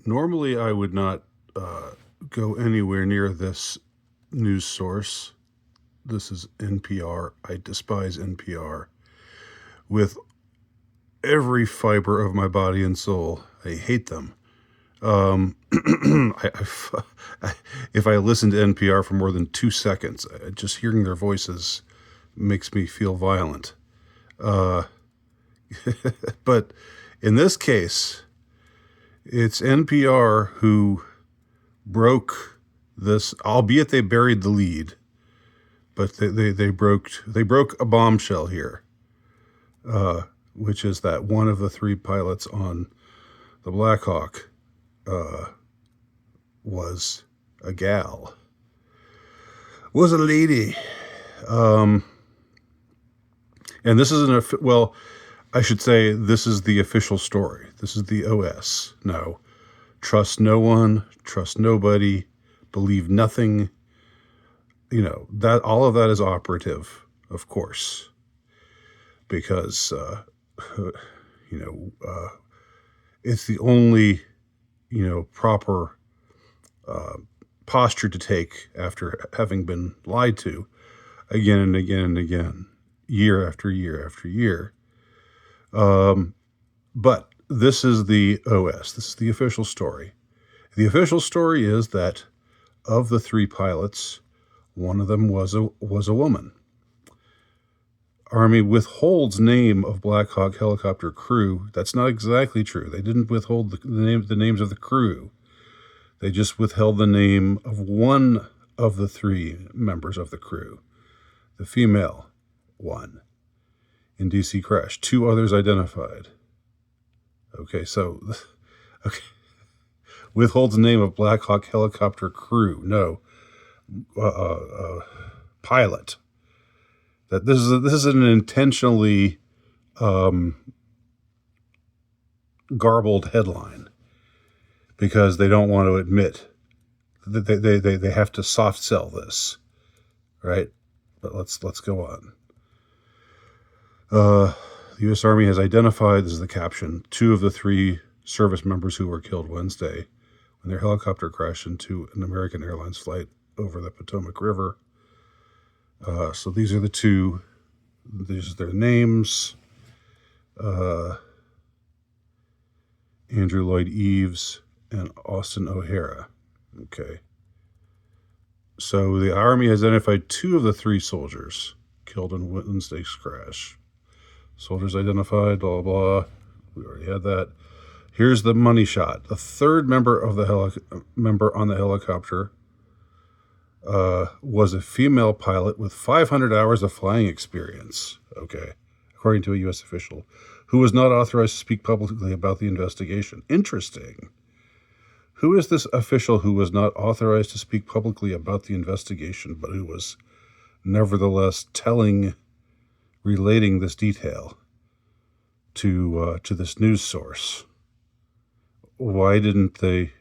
Normally, I would not go anywhere near this news source. This is NPR. I despise NPR with every fiber of my body and soul. I hate them. If I listen to NPR for more than 2 seconds, just hearing their voices makes me feel violent. But in this case, it's NPR who broke this, albeit they buried the lead, but they broke a bombshell here, which is that one of the 3 pilots on the Black Hawk was a gal, was a lady. And this is I should say this is the official story. This is the OS. No, trust no one, trust nobody, believe nothing. That all of that is operative, of course, because it's the only proper posture to take after having been lied to again and again and again, year after year after year. But this is the OS. This is the official story. The official story is that of the 3 pilots, one of them was a woman. Army withholds name of Black Hawk helicopter crew. That's not exactly true. They didn't withhold the names of the crew. They just withheld the name of one of the 3 members of the crew, the female one, in DC crash. 2 others identified. Okay. Withholds the name of Black Hawk helicopter crew. No, pilot. That this is an intentionally garbled headline because they don't want to admit that they have to soft sell this, right? But let's go on. The U.S. Army has identified, this is the caption, 2 of the 3 service members who were killed Wednesday when their helicopter crashed into an American Airlines flight over the Potomac River. So these are the 2. These are their names. Andrew Lloyd Eves and Austin O'Hara. Okay. So the Army has identified 2 of the 3 soldiers killed in Wednesday's crash. Soldiers identified, blah, blah. We already had that. Here's the money shot. The 3rd member of the member on the helicopter was a female pilot with 500 hours of flying experience. Okay, according to a U.S. official who was not authorized to speak publicly about the investigation. Interesting. Who is this official who was not authorized to speak publicly about the investigation, but who was nevertheless relating this detail to this news source? Why didn't they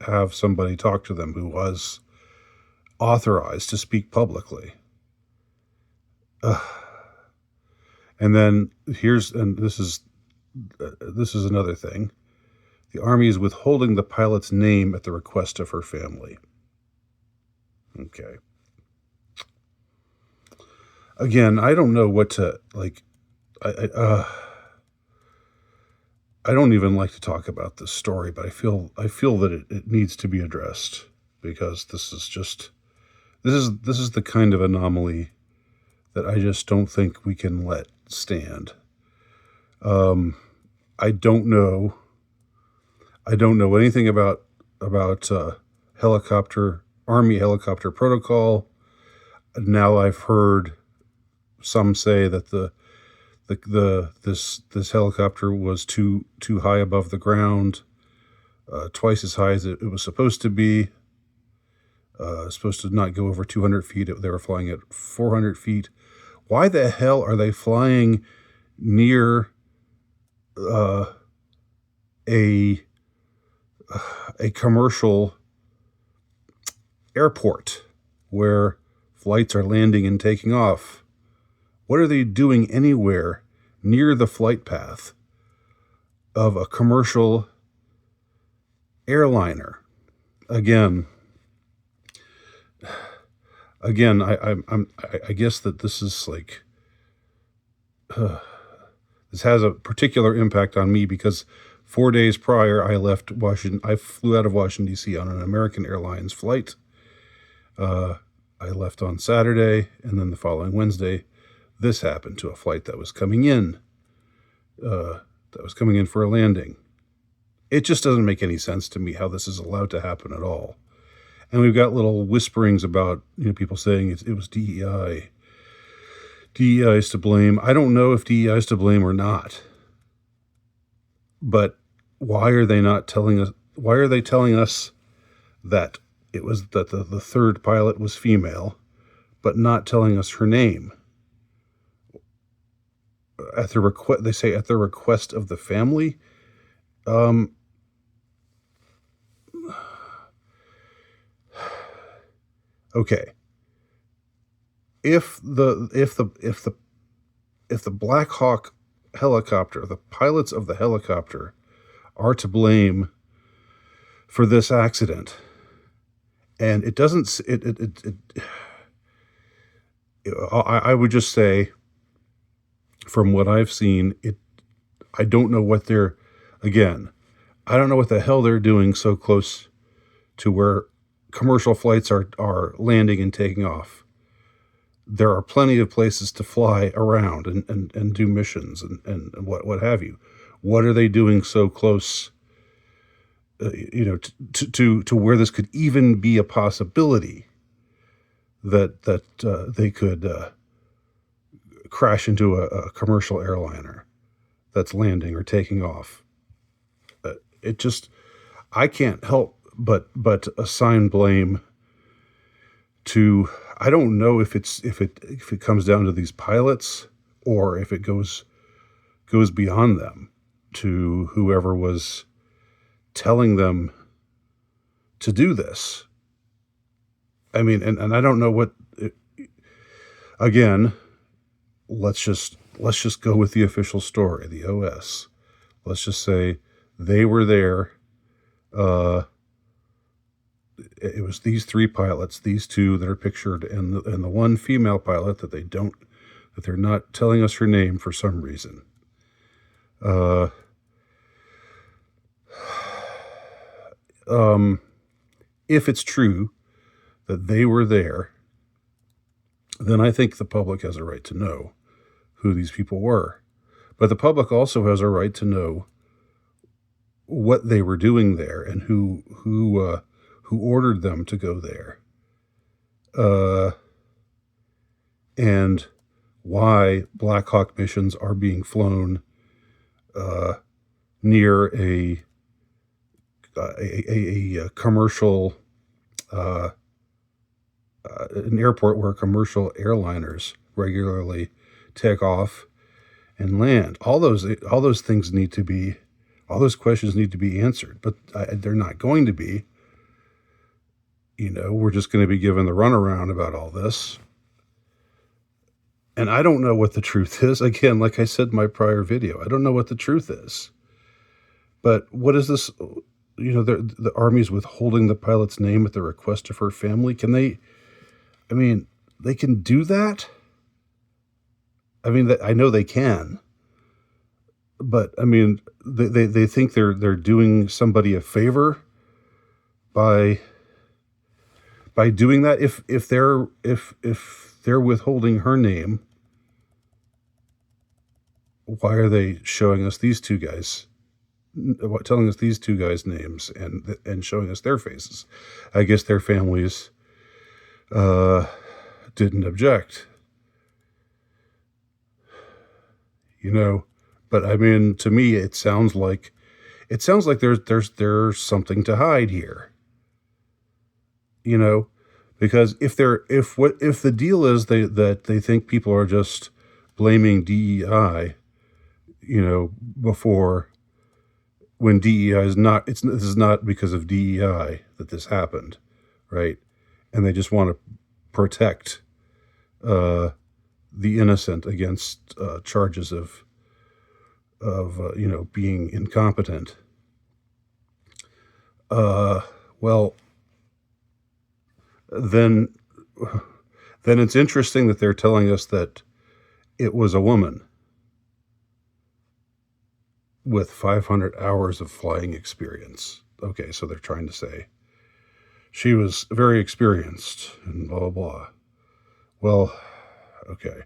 have somebody talk to them who was authorized to speak publicly? And then this is another thing. The Army is withholding the pilot's name at the request of her family. Okay. Again, I don't know what to like. I don't even like to talk about this story, but I feel that it needs to be addressed because this is the kind of anomaly that I just don't think we can let stand. I don't know anything about Army helicopter protocol. Now I've heard some say that this helicopter was too high above the ground, twice as high as it was supposed to be. Supposed to not go over 200 feet. They were flying at 400 feet. Why the hell are they flying near a commercial airport where flights are landing and taking off? What are they doing anywhere near the flight path of a commercial airliner. Again, I guess that this is like, this has a particular impact on me because 4 days prior, I flew out of Washington, D.C. on an American Airlines flight. I left on Saturday, and then the following Wednesday, this happened to a flight that was coming in, for a landing. It just doesn't make any sense to me how this is allowed to happen at all. And we've got little whisperings about, people saying it was DEI. DEI is to blame. I don't know if DEI is to blame or not. But why are they not telling us? Why are they telling us that it was that the third pilot was female, but not telling us her name? At the request, they say at the request of the family. Okay. If the Black Hawk helicopter, the pilots of the helicopter, are to blame for this accident, and it doesn't, I would just say, from what I've seen, I don't know what I don't know what the hell they're doing so close to where commercial flights are landing and taking off. There are plenty of places to fly around and do missions and what have you. What are they doing so close, to where this could even be a possibility that they could crash into a commercial airliner that's landing or taking off? I can't help but assign blame to, I don't know if it comes down to these pilots or if it goes beyond them to whoever was telling them to do this. I mean, and I don't know what, again, let's just go with the official story, the OS. Let's just say they were there. It was these three pilots, these two that are pictured, and the one female pilot that they're not telling us her name for some reason. If it's true that they were there, then I think the public has a right to know who these people were. But the public also has a right to know what they were doing there and who ordered them to go there, and why Black Hawk missions are being flown near a commercial, an airport where commercial airliners regularly take off and land. All those things need to be, all those questions need to be answered, but they're not going to be. We're just going to be given the runaround about all this. And I don't know what the truth is. Again, like I said in my prior video, I don't know what the truth is. But what is this? The Army's withholding the pilot's name at the request of her family. Can they? I mean, they can do that. I mean, I know they can. But I mean, they think they're doing somebody a favor by doing that. If they're withholding her name, why are they showing us these two guys, telling us these two guys' names and showing us their faces? I guess their families didn't object. But I mean, to me, it sounds like there's something to hide here. Because if the deal is that they think people are just blaming DEI, before, when DEI is not, this is not because of DEI that this happened, right? And they just want to protect the innocent against charges of being incompetent. Uh, well, then, then it's interesting that they're telling us that it was a woman with 500 hours of flying experience. Okay, so they're trying to say she was very experienced and blah, blah, blah. Well, okay.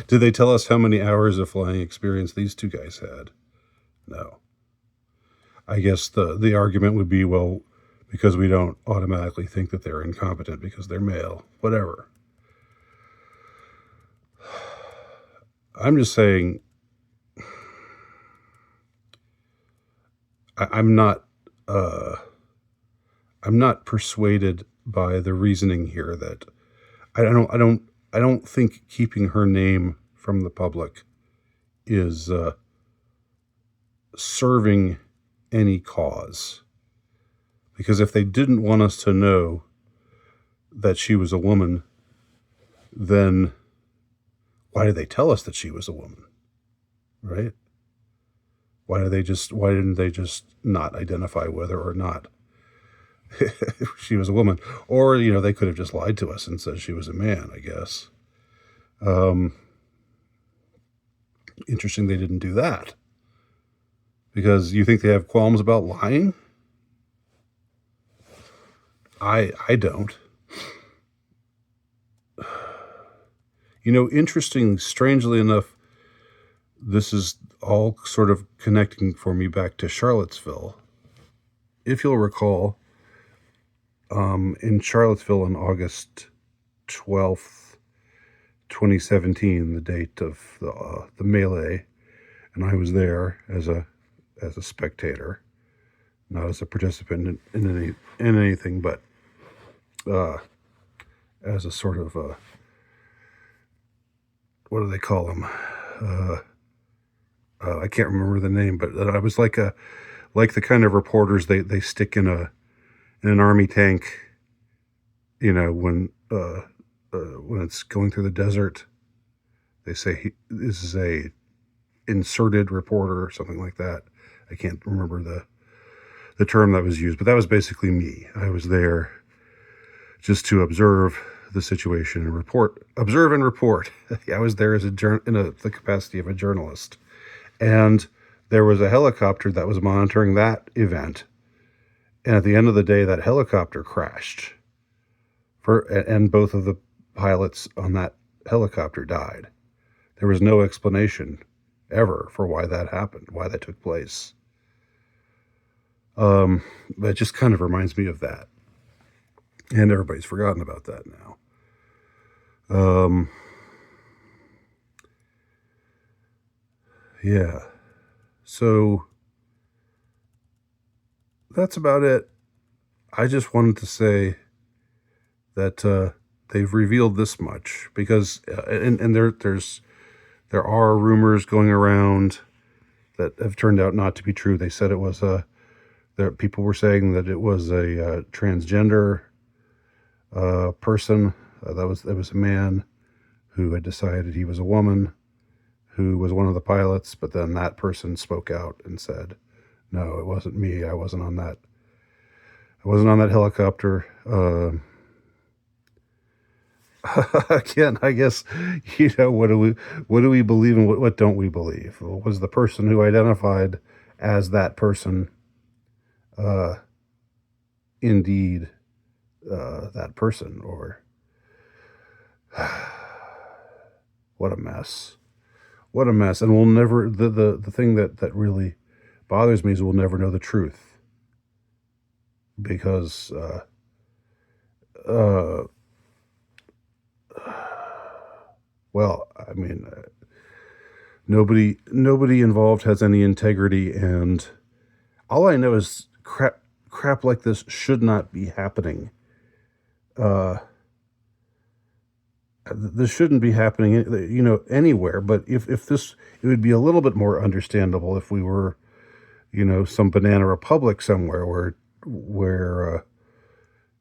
Did they tell us how many hours of flying experience these two guys had? No. I guess the argument would be, well, because we don't automatically think that they're incompetent because they're male. Whatever. I'm just saying, I'm not persuaded by the reasoning here that I don't think keeping her name from the public is serving any cause. Because if they didn't want us to know that she was a woman, then why did they tell us that she was a woman? Right? Why didn't they just not identify whether or not she was a woman? Or, they could have just lied to us and said she was a man, I guess. Interesting they didn't do that. Because you think they have qualms about lying? I don't. Interesting, strangely enough, this is all sort of connecting for me back to Charlottesville. If you'll recall, in Charlottesville on August 12th, 2017, the date of the melee, and I was there as a spectator, not as a participant in anything, but as a sort of what do they call them? I can't remember the name, but I was like the kind of reporters they stick in an army tank, when it's going through the desert. They say this is a inserted reporter or something like that. I can't remember the term that was used, but that was basically me. I was there just to observe the situation and report. Observe and report. I was there as the capacity of a journalist. And there was a helicopter that was monitoring that event. And at the end of the day, that helicopter crashed. And both of the pilots on that helicopter died. There was no explanation ever for why that happened, why that took place. But it just kind of reminds me of that. And everybody's forgotten about that now. Yeah. So that's about it. I just wanted to say that they've revealed this much because and there are rumors going around that have turned out not to be true. They said it was people were saying that it was a transgender person. That was a man who had decided he was a woman, who was one of the pilots, but then that person spoke out and said, "No, it wasn't me. I wasn't on that helicopter." Again, I guess, what do we believe and what don't we believe? Was the person who identified as that person indeed that person, or what a mess. What a mess. And we'll never, the thing that really bothers me is we'll never know the truth. Because, well, I mean, nobody involved has any integrity, and all I know is crap like this should not be happening. This shouldn't be happening, anywhere. But if this, it would be a little bit more understandable if we were, some banana republic somewhere where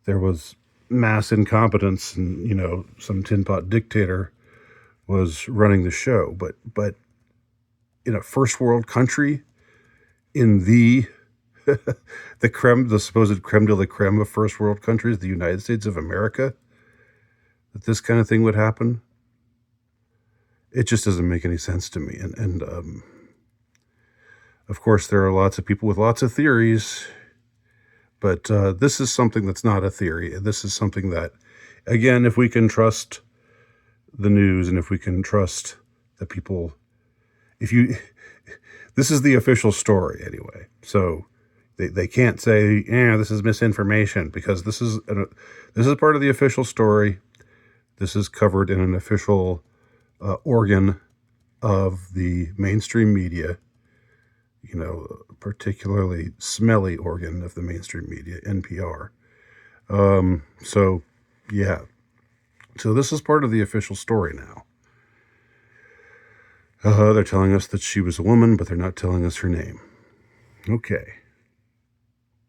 there was mass incompetence and some tin pot dictator was running the show. But in a first world country, in the the supposed creme de la creme of first world countries, the United States of America, that this kind of thing would happen. It just doesn't make any sense to me. And of course, there are lots of people with lots of theories, but this is something that's not a theory. This is something that, again, if we can trust the news and if we can trust the people, this is the official story anyway. So they can't say, this is misinformation, because this is part of the official story. This is covered in an official organ of the mainstream media, particularly smelly organ of the mainstream media, NPR. So this is part of the official story now. They're telling us that she was a woman, but they're not telling us her name. Okay.